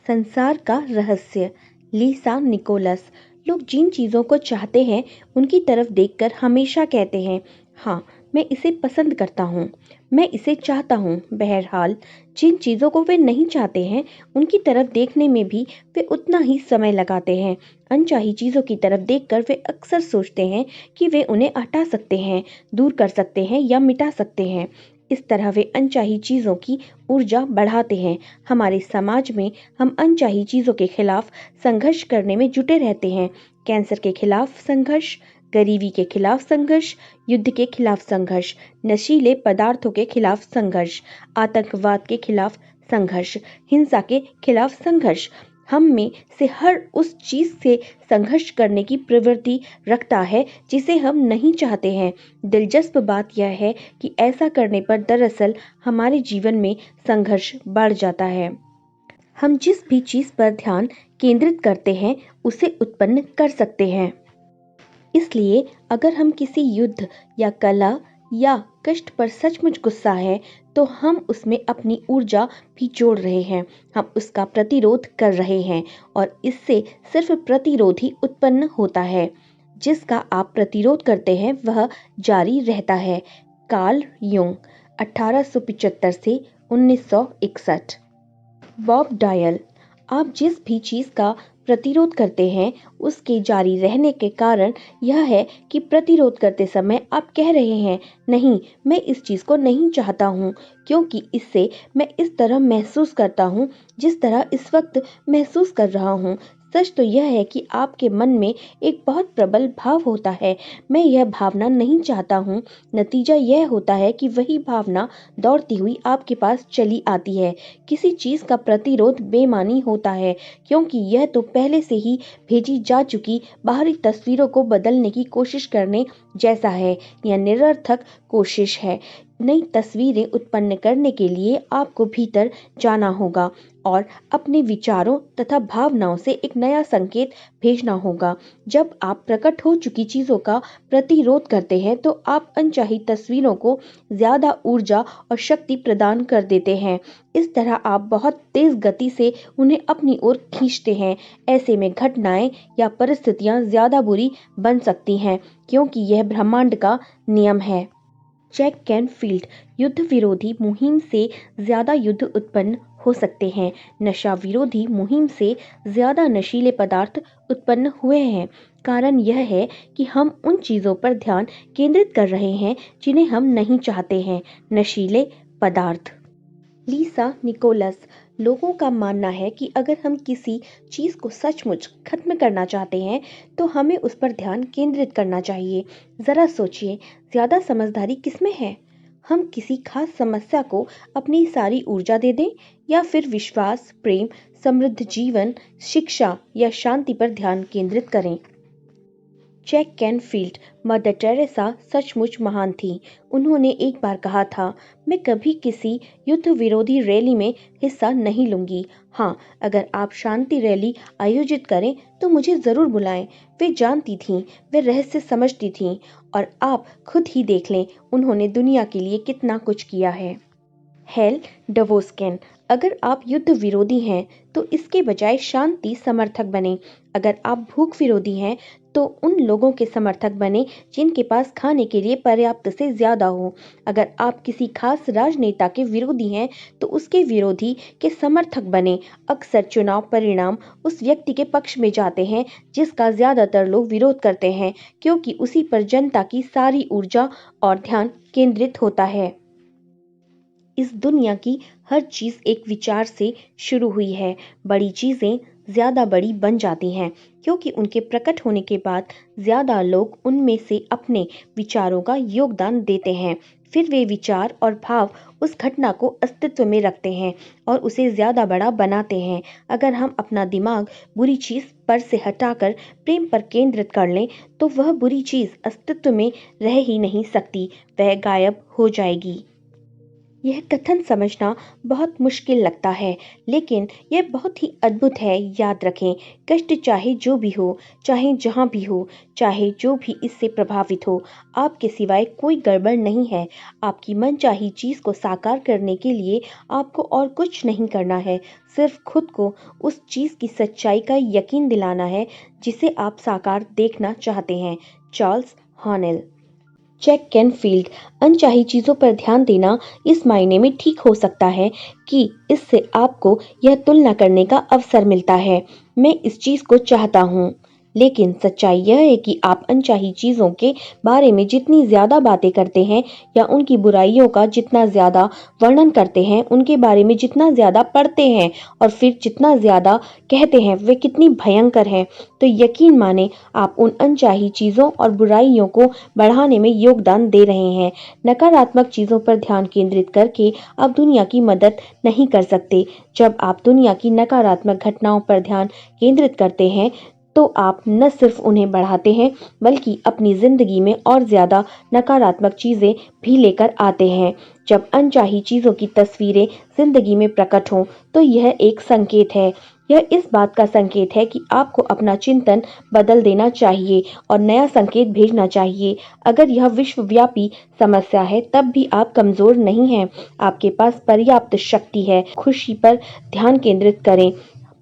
संसार का रहस्य। लीसा निकोलस। लोग जिन चीज़ों को चाहते हैं उनकी तरफ देखकर हमेशा कहते हैं, हाँ मैं इसे पसंद करता हूँ, मैं इसे चाहता हूँ। बहरहाल जिन चीज़ों को वे नहीं चाहते हैं उनकी तरफ देखने में भी वे उतना ही समय लगाते हैं। अनचाही चीज़ों की तरफ देखकर वे अक्सर सोचते हैं कि वे उन्हें हटा सकते हैं, दूर कर सकते हैं या मिटा सकते हैं। इस तरह वे अनचाही चीज़ों की ऊर्जा बढ़ाते हैं। हमारे समाज में हम अनचाही चीज़ों के खिलाफ संघर्ष करने में जुटे रहते हैं। कैंसर के खिलाफ संघर्ष, गरीबी के खिलाफ संघर्ष, युद्ध के खिलाफ संघर्ष, नशीले पदार्थों के खिलाफ संघर्ष, आतंकवाद के खिलाफ संघर्ष, हिंसा के खिलाफ संघर्ष। हम में से हर उस चीज से संघर्ष करने की प्रवृत्ति रखता है जिसे हम नहीं चाहते हैं। दिलचस्प बात यह है कि ऐसा करने पर दरअसल हमारे जीवन में संघर्ष बढ़ जाता है। हम जिस भी चीज पर ध्यान केंद्रित करते हैं उसे उत्पन्न कर सकते हैं। इसलिए अगर हम किसी युद्ध या कला या कष्ट पर सचमुच गुस्सा है तो हम उसमें अपनी ऊर्जा भी जोड़ रहे हैं। हम उसका प्रतिरोध कर रहे हैं और इससे सिर्फ प्रतिरोध ही उत्पन्न होता है। जिसका आप प्रतिरोध करते हैं वह जारी रहता है। कार्ल यूंग, 1875 से 1961। Bob dial. आप जिस भी चीज का प्रतिरोध करते हैं उसके जारी रहने के कारण यह है कि प्रतिरोध करते समय आप कह रहे हैं, नहीं मैं इस चीज को नहीं चाहता हूँ, क्योंकि इससे मैं इस तरह महसूस करता हूँ जिस तरह इस वक्त महसूस कर रहा हूँ। सच तो यह है कि आपके मन में एक बहुत प्रबल भाव होता है, मैं यह भावना नहीं चाहता हूँ। नतीजा यह होता है कि वही भावना दौड़ती हुई आपके पास चली आती है। किसी चीज का प्रतिरोध बेमानी होता है क्योंकि यह तो पहले से ही भेजी जा चुकी बाहरी तस्वीरों को बदलने की कोशिश करने जैसा है। यह निरर्थक कोशिश है। नई तस्वीरें उत्पन्न करने के लिए आपको भीतर जाना होगा और अपने विचारों तथा भावनाओं से एक नया संकेत भेजना होगा। जब आप प्रकट हो चुकी चीजों का प्रतिरोध करते हैं तो आप अनचाही तस्वीरों को ज्यादा ऊर्जा और शक्ति प्रदान कर देते हैं। इस तरह आप बहुत तेज गति से उन्हें अपनी ओर खींचते हैं। ऐसे में घटनाएं या परिस्थितियां ज्यादा बुरी बन सकती हैं क्योंकि यह ब्रह्मांड का नियम है। Jack Canfield. युद्ध विरोधी मुहिम से ज्यादा युद्ध उत्पन्न हो सकते हैं। नशा विरोधी मुहिम से ज्यादा नशीले पदार्थ उत्पन्न हुए हैं। कारण यह है कि हम उन चीजों पर ध्यान केंद्रित कर रहे हैं जिन्हें हम नहीं चाहते हैं। नशीले पदार्थ। लीसा निकोलस। लोगों का मानना है कि अगर हम किसी चीज को सचमुच खत्म करना चाहते हैं तो हमें उस पर ध्यान केंद्रित करना चाहिए। जरा सोचिए, ज्यादा समझदारी किसमें है? हम किसी खास समस्या को अपनी सारी ऊर्जा दे दें या फिर विश्वास, प्रेम, समृद्ध जीवन, शिक्षा या शांति पर ध्यान केंद्रित करें। Jack Canfield. मदर टेरेसा सचमुच महान थी। उन्होंने एक बार कहा था, मैं कभी किसी युद्ध विरोधी रैली में हिस्सा नहीं लूंगी। हाँ, अगर आप शांति रैली आयोजित करें तो मुझे जरूर बुलाएं। वे जानती थीं, वे रहस्य समझती थीं और आप खुद ही देख लें उन्होंने दुनिया के लिए कितना कुछ किया है। हेल डवोस्किन। अगर आप युद्ध विरोधी हैं तो इसके बजाय शांति समर्थक बने। अगर आप भूख विरोधी हैं तो उन लोगों के समर्थक बने जिनके पास खाने के लिए पर्याप्त से ज्यादा हो। अगर आप किसी खास राजनेता के विरोधी हैं तो उसके विरोधी के समर्थक बने। अक्सर चुनाव परिणाम उस व्यक्ति के पक्ष में जाते हैं जिसका ज्यादातर लोग विरोध करते हैं, क्योंकि उसी पर जनता की सारी ऊर्जा और ध्यान केंद्रित होता है। इस दुनिया की हर चीज एक विचार से शुरू हुई है। बड़ी चीजें ज्यादा बड़ी बन जाती हैं क्योंकि उनके प्रकट होने के बाद ज्यादा लोग उनमें से अपने विचारों का योगदान देते हैं। फिर वे विचार और भाव उस घटना को अस्तित्व में रखते हैं और उसे ज्यादा बड़ा बनाते हैं। अगर हम अपना दिमाग बुरी चीज पर से हटाकर प्रेम पर केंद्रित कर लें तो वह बुरी चीज अस्तित्व में रह ही नहीं सकती, वह गायब हो जाएगी। यह कथन समझना बहुत मुश्किल लगता है, लेकिन यह बहुत ही अद्भुत है। याद रखें, कष्ट चाहे जो भी हो, चाहे जहाँ भी हो, चाहे जो भी इससे प्रभावित हो, आपके सिवाय कोई गड़बड़ नहीं है। आपकी मनचाही चीज़ को साकार करने के लिए आपको और कुछ नहीं करना है, सिर्फ खुद को उस चीज़ की सच्चाई का यकीन दिलाना है जिसे आप साकार देखना चाहते हैं। Charles Haanel. Jack Canfield. अनचाही चीज़ों पर ध्यान देना इस मायने में ठीक हो सकता है कि इससे आपको यह तुलना करने का अवसर मिलता है, मैं इस चीज़ को चाहता हूँ। लेकिन सच्चाई यह है कि आप अनचाही चीज़ों के बारे में जितनी ज़्यादा बातें करते हैं या उनकी बुराइयों का जितना ज़्यादा वर्णन करते हैं, उनके बारे में जितना ज़्यादा पढ़ते हैं और फिर जितना ज़्यादा कहते हैं वे कितनी भयंकर हैं, तो यकीन माने आप उन अनचाही चीज़ों और बुराइयों को बढ़ाने में योगदान दे रहे हैं। नकारात्मक चीज़ों पर ध्यान केंद्रित करके आप दुनिया की मदद नहीं कर सकते। जब आप दुनिया की नकारात्मक घटनाओं पर ध्यान केंद्रित करते हैं, तो आप न सिर्फ उन्हें बढ़ाते हैं, बल्कि अपनी ज़िंदगी में और ज़्यादा नकारात्मक चीज़ें भी लेकर आते हैं। जब अनचाही चीज़ों की तस्वीरें ज़िंदगी में प्रकट हों, तो यह एक संकेत है। यह इस बात का संकेत है कि आपको अपना चिंतन बदल देना चाहिए और नया संकेत भेजना चाहिए। अगर यह विश्वव्यापी समस्या है, तब भी आप कमज़ोर नहीं हैं। आपके पास पर्याप्त शक्ति है। खुशी पर ध्यान केंद्रित करें,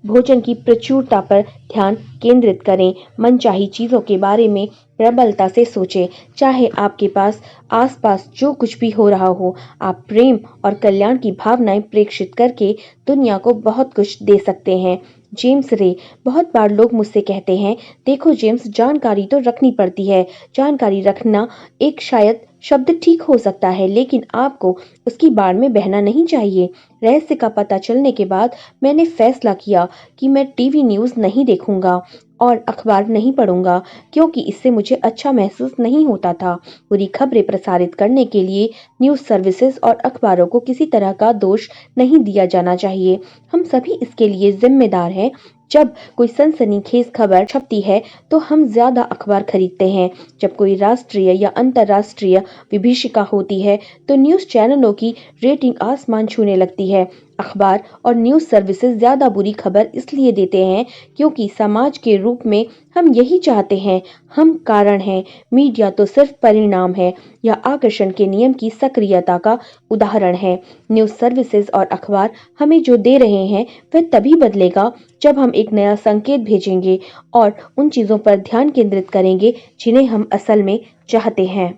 भोजन की प्रचुरता पर ध्यान केंद्रित करें, मनचाही चीज़ों के बारे में प्रबलता से सोचें। चाहे आपके पास आसपास जो कुछ भी हो रहा हो, आप प्रेम और कल्याण की भावनाएं प्रेषित करके दुनिया को बहुत कुछ दे सकते हैं। जेम्स रे। बहुत बार लोग मुझसे कहते हैं, देखो जेम्स, जानकारी तो रखनी पड़ती है। जानकारी रखना एक शायद शब्द ठीक हो सकता है, लेकिन आपको उसकी बाढ़ में बहना नहीं चाहिए। रहस्य का पता चलने के बाद मैंने फैसला किया कि मैं टीवी न्यूज़ नहीं देखूंगा और अखबार नहीं पढ़ूंगा, क्योंकि इससे मुझे अच्छा महसूस नहीं होता था। बुरी खबरें प्रसारित करने के लिए न्यूज़ सर्विसेज और अखबारों को किसी तरह का दोष नहीं दिया जाना चाहिए। हम सभी इसके लिए जिम्मेदार हैं। जब कोई सनसनीखेज खबर छपती है, तो हम ज्यादा अखबार खरीदते हैं। जब कोई राष्ट्रीय या अंतर्राष्ट्रीय विभीषिका होती है, तो न्यूज़ चैनलों की रेटिंग आसमान छूने लगती है। अखबार और न्यूज़ सर्विसेज ज़्यादा बुरी खबर इसलिए देते हैं क्योंकि समाज के रूप में हम यही चाहते हैं। हम कारण हैं, मीडिया तो सिर्फ परिणाम है या आकर्षण के नियम की सक्रियता का उदाहरण है। न्यूज़ सर्विसेज और अखबार हमें जो दे रहे हैं वह तभी बदलेगा जब हम एक नया संकेत भेजेंगे और उन चीज़ों पर ध्यान केंद्रित करेंगे जिन्हें हम असल में चाहते हैं।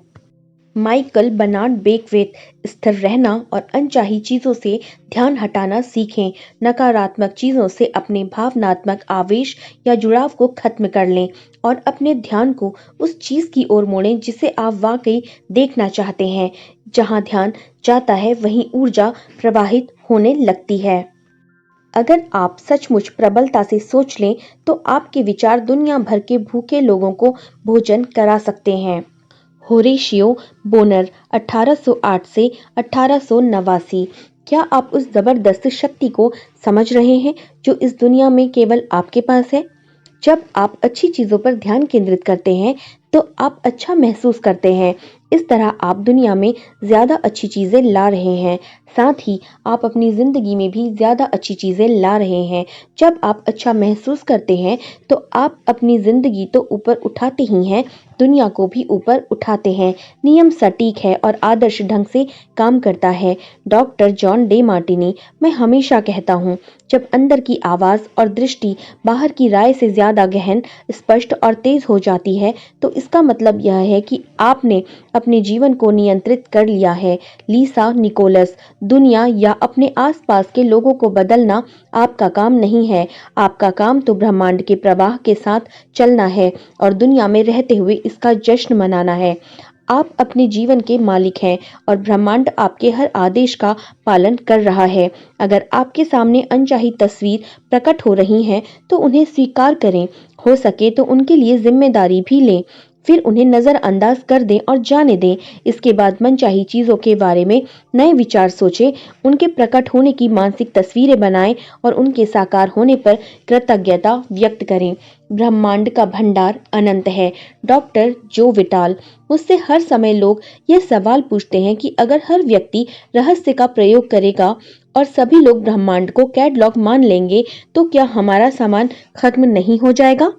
Michael Bernard Beckwith. स्थिर रहना और अनचाही चीज़ों से ध्यान हटाना सीखें। नकारात्मक चीज़ों से अपने भावनात्मक आवेश या जुड़ाव को खत्म कर लें और अपने ध्यान को उस चीज़ की ओर मोड़ें जिसे आप वाकई देखना चाहते हैं। जहाँ ध्यान जाता है, वहीं ऊर्जा प्रवाहित होने लगती है। अगर आप सचमुच प्रबलता से सोच लें, तो आपके विचार दुनिया भर के भूखे लोगों को भोजन करा सकते हैं। होरेशियो बोनर। 1808 से 1889। क्या आप उस जबरदस्त शक्ति को समझ रहे हैं जो इस दुनिया में केवल आपके पास है? जब आप अच्छी चीजों पर ध्यान केंद्रित करते हैं, तो आप अच्छा महसूस करते हैं। इस तरह आप दुनिया में ज्यादा अच्छी चीजें ला रहे हैं। साथ ही आप अपनी जिंदगी में भी ज्यादा अच्छी चीजें ला रहे हैं। जब आप अच्छा महसूस करते हैं, तो आप अपनी जिंदगी तो ऊपर उठाते ही हैं, दुनिया को भी ऊपर उठाते हैं। नियम सटीक है और आदर्श ढंग से काम करता है। Doctor John day Martini. मैं हमेशा कहता हूँ, जब अंदर की आवाज और दृष्टि बाहर की राय से ज्यादा गहन, स्पष्ट और तेज हो जाती है, तो इसका मतलब यह है कि आपने अपने जीवन को नियंत्रित कर लिया है। लीसा निकोलस। दुनिया या अपने आसपास के लोगों को बदलना आपका काम नहीं है। आपका काम तो ब्रह्मांड के प्रवाह के साथ चलना है और दुनिया में रहते हुए इसका जश्न मनाना है। आप अपने जीवन के मालिक हैं और ब्रह्मांड आपके हर आदेश का पालन कर रहा है। अगर आपके सामने अनचाही तस्वीर प्रकट हो रही हैं, तो उन्हें स्वीकार करें। हो सके तो उनके लिए जिम्मेदारी भी लें। फिर उन्हें नजरअंदाज कर दें और जाने दें। इसके बाद मनचाही चीजों के बारे में नए विचार सोचें, उनके प्रकट होने की मानसिक तस्वीरें बनाएं और उनके साकार होने पर कृतज्ञता व्यक्त करें। ब्रह्मांड का भंडार अनंत है। डॉक्टर जो विटाल। मुझसे हर समय लोग यह सवाल पूछते हैं कि अगर हर व्यक्ति रहस्य का प्रयोग करेगा और सभी लोग ब्रह्मांड को कैटलॉग मान लेंगे तो क्या हमारा सामान खत्म नहीं हो जाएगा?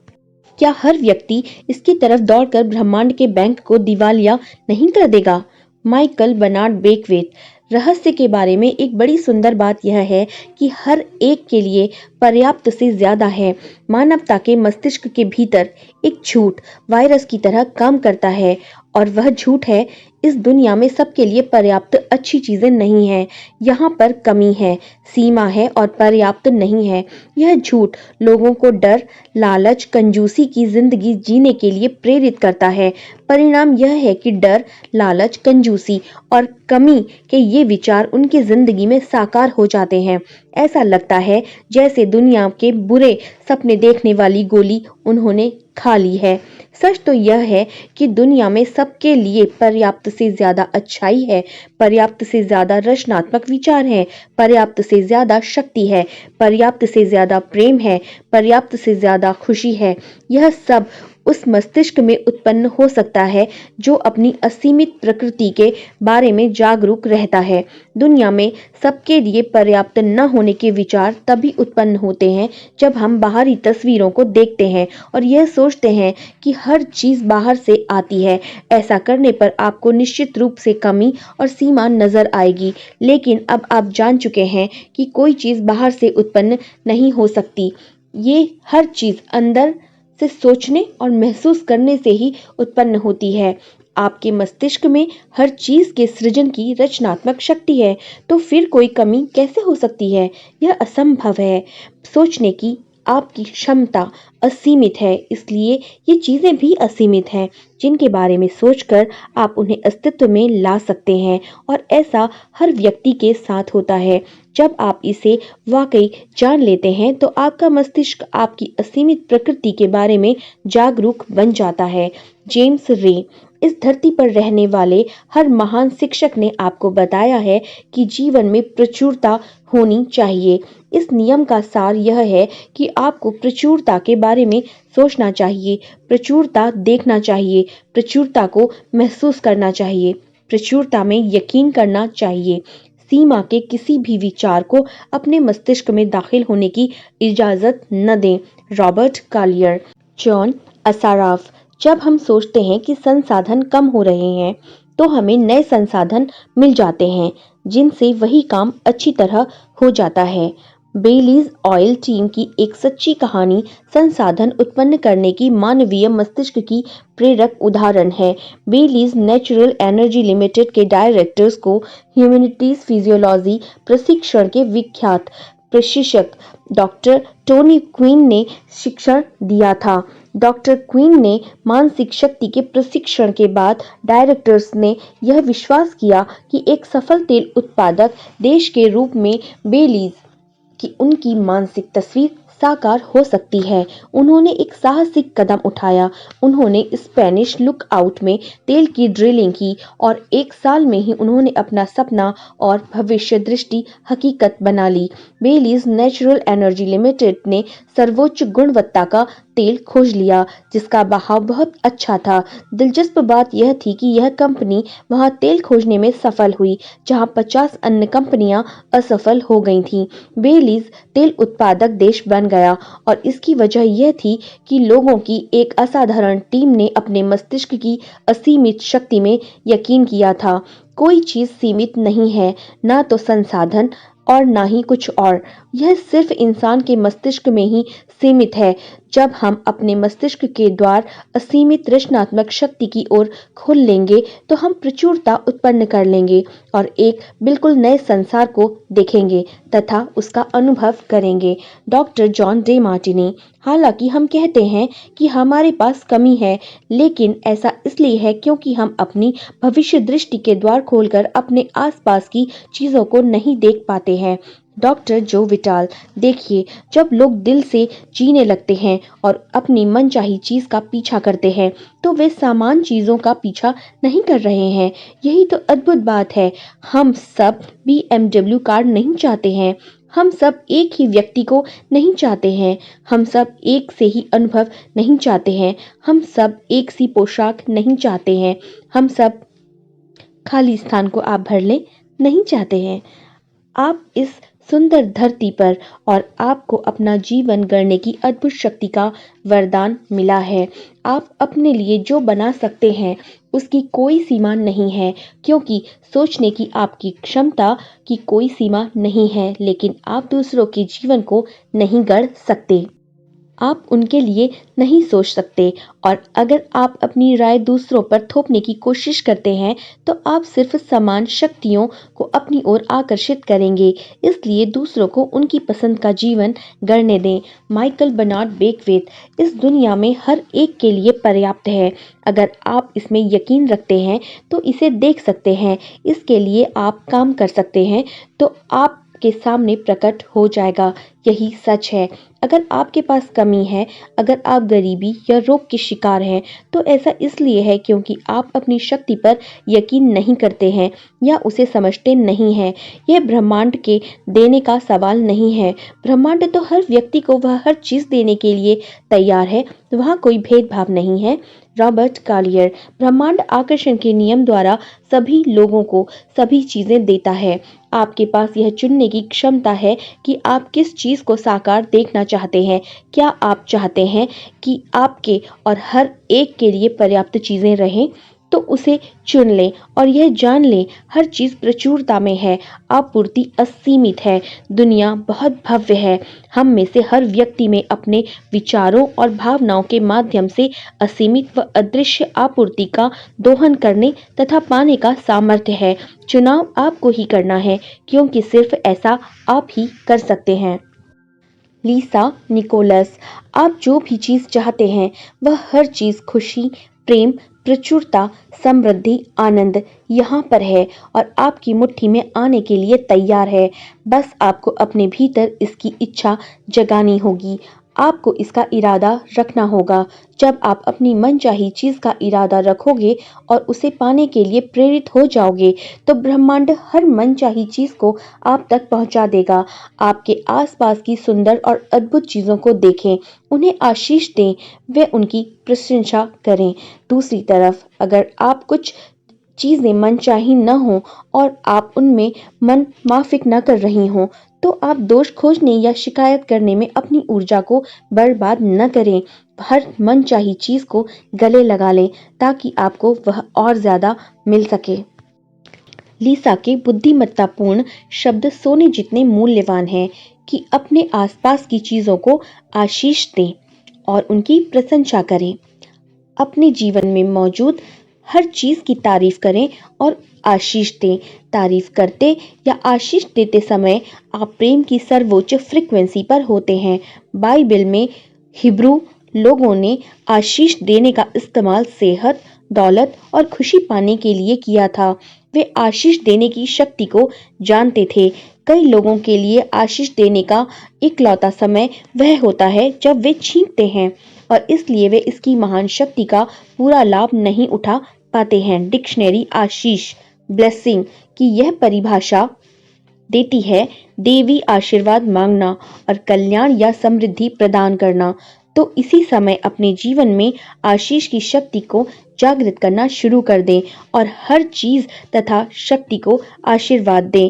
क्या हर व्यक्ति इसकी तरफ दौड़कर ब्रह्मांड के बैंक को दिवालिया नहीं कर देगा? Michael Bernard Beckwith. रहस्य के बारे में एक बड़ी सुंदर बात यह है कि हर एक के लिए पर्याप्त से ज्यादा है। मानवता के मस्तिष्क के भीतर एक झूठ वायरस की तरह काम करता है और वह झूठ है, इस दुनिया में सबके लिए पर्याप्त अच्छी चीजें नहीं है। यहाँ पर कमी है, सीमा है और पर्याप्त नहीं है। यह झूठ लोगों को डर, लालच, कंजूसी की जिंदगी जीने के लिए प्रेरित करता है। परिणाम यह है कि डर, लालच, कंजूसी और कमी के ये विचार उनकी जिंदगी में साकार हो जाते हैं। ऐसा लगता है जैसे दुनिया के बुरे सपने देखने वाली गोली उन्होंने खा ली है। सच तो यह है कि दुनिया में सबके लिए पर्याप्त से ज्यादा अच्छाई है, पर्याप्त से ज्यादा रचनात्मक विचार है, पर्याप्त से ज्यादा शक्ति है, पर्याप्त से ज्यादा प्रेम है, पर्याप्त से ज्यादा खुशी है। यह सब उस मस्तिष्क में उत्पन्न हो सकता है जो अपनी असीमित प्रकृति के बारे में जागरूक रहता है। दुनिया में सबके लिए पर्याप्त न होने के विचार तभी उत्पन्न होते हैं जब हम बाहरी तस्वीरों को देखते हैं और यह सोचते हैं कि हर चीज बाहर से आती है। ऐसा करने पर आपको निश्चित रूप से कमी और सीमा नजर आएगी, लेकिन अब आप जान चुके हैं कि कोई चीज बाहर से उत्पन्न नहीं हो सकती। ये हर चीज अंदर से सोचने और महसूस करने से ही उत्पन्न होती है। आपके मस्तिष्क में हर चीज के सृजन की रचनात्मक शक्ति है, तो फिर कोई कमी कैसे हो सकती है? यह असंभव है। सोचने की आपकी क्षमता असीमित है, इसलिए ये चीजें भी असीमित हैं जिनके बारे में सोचकर आप उन्हें अस्तित्व में ला सकते हैं, और ऐसा हर व्यक्ति के साथ होता है। जब आप इसे वाकई जान लेते हैं तो आपका मस्तिष्क आपकी असीमित प्रकृति के बारे में जागरूक बन जाता है। जेम्स रे। इस धरती पर रहने वाले हर महान शिक्षक ने आपको बताया है कि जीवन में प्रचुरता होनी चाहिए। इस नियम का सार यह है कि आपको प्रचुरता के बारे में सोचना चाहिए, प्रचुरता देखना चाहिए, प्रचुरता को महसूस करना चाहिए, प्रचुरता में यकीन करना चाहिए। सीमा के किसी भी विचार को अपने मस्तिष्क में दाखिल होने की इजाजत न दें। रॉबर्ट कालियर। जॉन असाराफ। जब हम सोचते हैं कि संसाधन कम हो रहे हैं तो हमें नए संसाधन मिल जाते हैं जिनसे वही काम अच्छी तरह हो जाता है। बेलीज ऑयल टीम की एक सच्ची कहानी संसाधन उत्पन्न करने की मानवीय मस्तिष्क की प्रेरक उदाहरण है। बेलीज नेचुरल एनर्जी लिमिटेड के डायरेक्टर्स को ह्यूमैनिटीज फिजियोलॉजी प्रशिक्षण के विख्यात प्रशिक्षक डॉक्टर टोनी क्वीन ने शिक्षण दिया था। डॉक्टर क्वीन ने मानसिक शक्ति के प्रशिक्षण के बाद डायरेक्टर्स ने यह विश्वास किया कि एक सफल तेल उत्पादक देश के रूप में बेलीज कि उनकी मानसिक तस्वीर साकार हो सकती है। उन्होंने एक साहसिक कदम उठाया। उन्होंने स्पेनिश लुकआउट में तेल की ड्रिलिंग की और 1 साल में ही उन्होंने अपना सपना और भविष्य दृष्टि हकीकत बना ली। बेलीज नेचुरल एनर्जी लिमिटेड ने सर्वोच्च गुणवत्ता का तेल खोज लिया जिसका बहाव बहुत अच्छा था। दिलचस्प बात यह थी कि यह कंपनी वहां तेल खोजने में सफल हुई जहां 50 अन्य कंपनियां असफल हो गई थीं। बेलीज तेल उत्पादक देश बन गया और इसकी वजह यह थी कि लोगों की एक असाधारण टीम ने अपने मस्तिष्क की असीमित शक्ति में यकीन किया था। कोई चीज सीमित नहीं है, ना तो संसाधन और ना ही कुछ और। यह सिर्फ इंसान के मस्तिष्क में ही सीमित है। जब हम अपने मस्तिष्क के द्वार असीमित रचनात्मक शक्ति की ओर खोल लेंगे तो हम प्रचुरता उत्पन्न कर लेंगे और एक बिल्कुल नए संसार को देखेंगे तथा उसका अनुभव करेंगे। Doctor John day Martini. हालांकि हम कहते हैं कि हमारे पास कमी है, लेकिन ऐसा इसलिए है क्योंकि हम अपनी भविष्य दृष्टि के द्वार खोलकर अपने आसपास की चीजों को नहीं देख पाते हैं। डॉक्टर जो विटाल, देखिए, जब लोग दिल से जीने लगते हैं और अपनी मनचाही चीज का पीछा करते हैं तो वे सामान चीजों का पीछा नहीं कर रहे हैं। यही तो अद्भुत बात है। हम सब BMW कार नहीं चाहते हैं, हम सब एक ही व्यक्ति को नहीं चाहते हैं, हम सब एक से ही अनुभव नहीं चाहते हैं, हम सब एक सी पोशाक नहीं चाहते हैं, हम सब खाली स्थान को आप भर लें नहीं चाहते हैं। आप इस सुंदर धरती पर और आपको अपना जीवन गढ़ने की अद्भुत शक्ति का वरदान मिला है। आप अपने लिए जो बना सकते हैं उसकी कोई सीमा नहीं है, क्योंकि सोचने की आपकी क्षमता की कोई सीमा नहीं है, लेकिन आप दूसरों के जीवन को नहीं गढ़ सकते। आप उनके लिए नहीं सोच सकते, और अगर आप अपनी राय दूसरों पर थोपने की कोशिश करते हैं तो आप सिर्फ समान शक्तियों को अपनी ओर आकर्षित करेंगे। इसलिए दूसरों को उनकी पसंद का जीवन गढ़ने दें। माइकल बर्नार्ड बेकवेत, इस दुनिया में हर एक के लिए पर्याप्त है। अगर आप इसमें यकीन रखते हैं तो इसे देख सकते हैं, इसके लिए आप काम कर सकते हैं, तो आप के सामने प्रकट हो जाएगा। यही सच है। अगर आपके पास कमी है, अगर आप गरीबी या रोग के शिकार हैं, तो ऐसा इसलिए है क्योंकि आप अपनी शक्ति पर यकीन नहीं करते हैं या उसे समझते नहीं हैं। यह ब्रह्मांड के देने का सवाल नहीं है। ब्रह्मांड तो हर व्यक्ति को वह हर चीज देने के लिए तैयार है, वहाँ कोई भेदभाव नहीं है। रॉबर्ट कालियर, ब्रह्मांड आकर्षण के नियम द्वारा सभी लोगों को सभी चीजें देता है। आपके पास यह चुनने की क्षमता है कि आप किस चीज को साकार देखना चाहते हैं। क्या आप चाहते हैं कि आपके और हर एक के लिए पर्याप्त चीजें रहें, तो उसे चुन लें और यह जान लें, हर चीज प्रचुरता में है, आपूर्ति असीमित है, दुनिया बहुत भव्य है। हम में से हर व्यक्ति में अपने विचारों और भावनाओं के माध्यम से असीमित व अदृश्य आपूर्ति का दोहन करने तथा पाने का सामर्थ्य है। चुनाव आपको ही करना है, क्योंकि सिर्फ ऐसा आप ही कर सकते हैं। लीसा निकोलस, आप जो भी चीज चाहते हैं वह हर चीज खुशी, प्रेम, प्रचुरता, समृद्धि, आनंद यहाँ पर है और आपकी मुट्ठी में आने के लिए तैयार है। बस आपको अपने भीतर इसकी इच्छा जगानी होगी। आपको इसका इरादा रखना होगा। जब आप अपनी मनचाही चीज का इरादा रखोगे और उसे पाने के लिए प्रेरित हो जाओगे, तो ब्रह्मांड हर मनचाही चीज को आप तक पहुंचा देगा। आपके आसपास की सुंदर और अद्भुत चीजों को देखें, उन्हें आशीष दें, वे उनकी प्रशंसा करें। दूसरी तरफ, अगर आप कुछ चीजें मनचाही न हो और आप उनमें मन माफिक न कर रही हों, तो आप दोष खोजने या शिकायत करने में अपनी ऊर्जा को बर्बाद न करें। हर मनचाही चीज को गले लगा लें ताकि आपको वह और ज्यादा मिल सके। लीसा के बुद्धिमत्तापूर्ण शब्द सोने जितने मूल्यवान हैं कि अपने आसपास की चीजों को आशीष दें और उनकी प्रशंसा करें। अपने जीवन में मौजूद हर चीज की तारीफ करें और आशीष दें। तारीफ करते या आशीष देते समय आप प्रेम की सर्वोच्च फ्रीक्वेंसी पर होते हैं। बाइबल में हिब्रू लोगों ने आशीष देने का इस्तेमाल सेहत, दौलत और खुशी पाने के लिए किया था। वे आशीष देने की शक्ति को जानते थे। कई लोगों के लिए आशीष देने का इकलौता समय वह होता है जब वे छींकते हैं, और इसलिए वे इसकी महान शक्ति का पूरा लाभ नहीं उठा पाते हैं। डिक्शनरी आशीष, ब्लेसिंग की यह परिभाषा देती है देवी आशीर्वाद मांगना और कल्याण या समृद्धि प्रदान करना। तो इसी समय अपने जीवन में आशीष की शक्ति को जागृत करना शुरू कर दें और हर चीज तथा शक्ति को आशीर्वाद दें।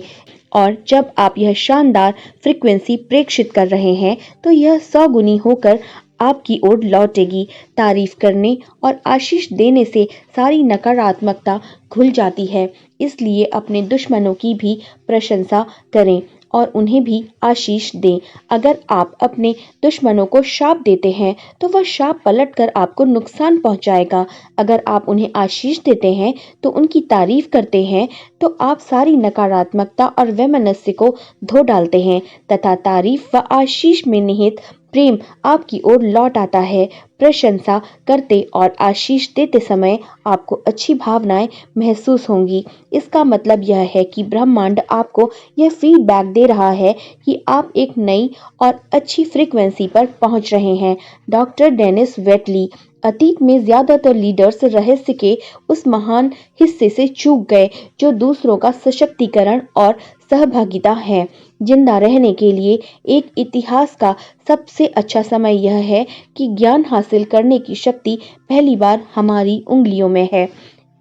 और जब आप यह शानदार फ्रीक्वेंसी प्रेषित कर रहे हैं, तो यह 100 गुनी होकर आपकी ओर लौटेगी। तारीफ करने और आशीष देने से सारी नकारात्मकता घुल जाती है। इसलिए अपने दुश्मनों की भी प्रशंसा करें और उन्हें भी आशीष दें। अगर आप अपने दुश्मनों को शाप देते हैं, तो वह शाप पलटकर आपको नुकसान पहुंचाएगा। अगर आप उन्हें आशीष देते हैं, तो उनकी तारीफ करते हैं, तो आप सारी नकारात्मकता और वैमनस्य को धो डालते हैं तथा तारीफ व आशीष में निहित प्रेम आपकी ओर लौट आता है। प्रशंसा करते और आशीष देते समय आपको अच्छी भावनाएं महसूस होंगी। इसका मतलब यह है कि ब्रह्मांड आपको यह फीडबैक दे रहा है कि आप एक नई और अच्छी फ्रीक्वेंसी पर पहुंच रहे हैं। Doctor Denis Waitley. अतीत में ज्यादातर लीडर्स रहस्य के उस महान हिस्से से चूक गए जो दूसरों का सशक्तिकरण और सहभागिता है। जिंदा रहने के लिए एक इतिहास का सबसे अच्छा समय यह है कि ज्ञान हासिल करने की शक्ति पहली बार हमारी उंगलियों में है।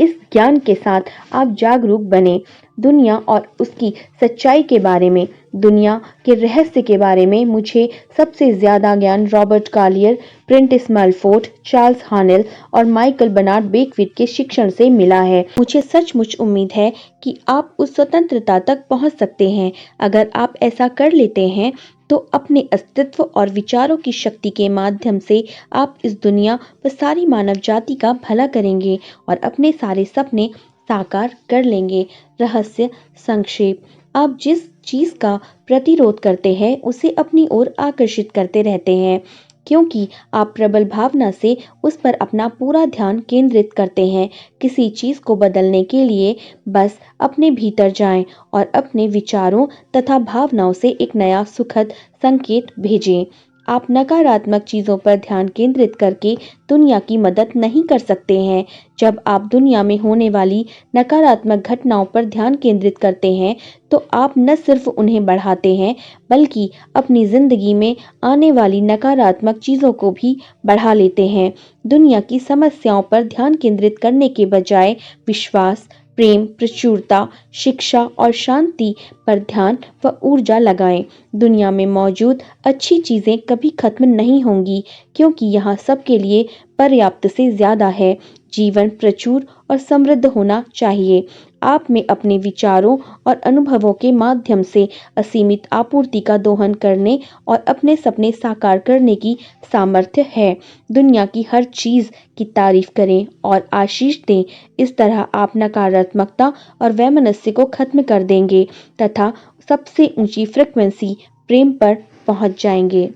इस ज्ञान के साथ आप जागरूक बने। दुनिया और उसकी सच्चाई के बारे में, दुनिया के रहस्य के बारे में मुझे सबसे ज्यादा ज्ञान रॉबर्ट कालियर, प्रेंटिस मालफोर्ड, चार्ल्स हानेल और माइकल बर्नार्ड बेकविट के शिक्षण से मिला है। मुझे सचमुच उम्मीद है कि आप उस स्वतंत्रता तक पहुंच सकते हैं। अगर आप ऐसा कर लेते हैं तो अपने अस्तित्व और विचारों की शक्ति के माध्यम से आप इस दुनिया व सारी मानव जाति का भला करेंगे और अपने सारे सपने साकार कर लेंगे। रहस्य संक्षेप। आप जिस चीज का प्रतिरोध करते हैं उसे अपनी ओर आकर्षित करते रहते हैं, क्योंकि आप प्रबल भावना से उस पर अपना पूरा ध्यान केंद्रित करते हैं। किसी चीज को बदलने के लिए बस अपने भीतर जाएं और अपने विचारों तथा भावनाओं से एक नया सुखद संकेत भेजें। आप नकारात्मक चीजों पर ध्यान केंद्रित करके दुनिया की मदद नहीं कर सकते हैं। जब आप दुनिया में होने वाली नकारात्मक घटनाओं पर ध्यान केंद्रित करते हैं तो आप न सिर्फ उन्हें बढ़ाते हैं बल्कि अपनी जिंदगी में आने वाली नकारात्मक चीजों को भी बढ़ा लेते हैं। दुनिया की समस्याओं पर ध्यान केंद्रित करने के बजाय विश्वास, प्रेम, प्रचुरता, शिक्षा और शांति पर ध्यान व ऊर्जा लगाएं। दुनिया में मौजूद अच्छी चीजें कभी खत्म नहीं होंगी, क्योंकि यहाँ सबके लिए पर्याप्त से ज्यादा है। जीवन प्रचुर और समृद्ध होना चाहिए। आप में अपने विचारों और अनुभवों के माध्यम से असीमित आपूर्ति का दोहन करने और अपने सपने साकार करने की सामर्थ्य है। दुनिया की हर चीज की तारीफ करें और आशीष दें। इस तरह आप नकारात्मकता और वैमनस्य को खत्म कर देंगे तथा सबसे ऊंची फ्रिक्वेंसी प्रेम पर पहुंच जाएंगे।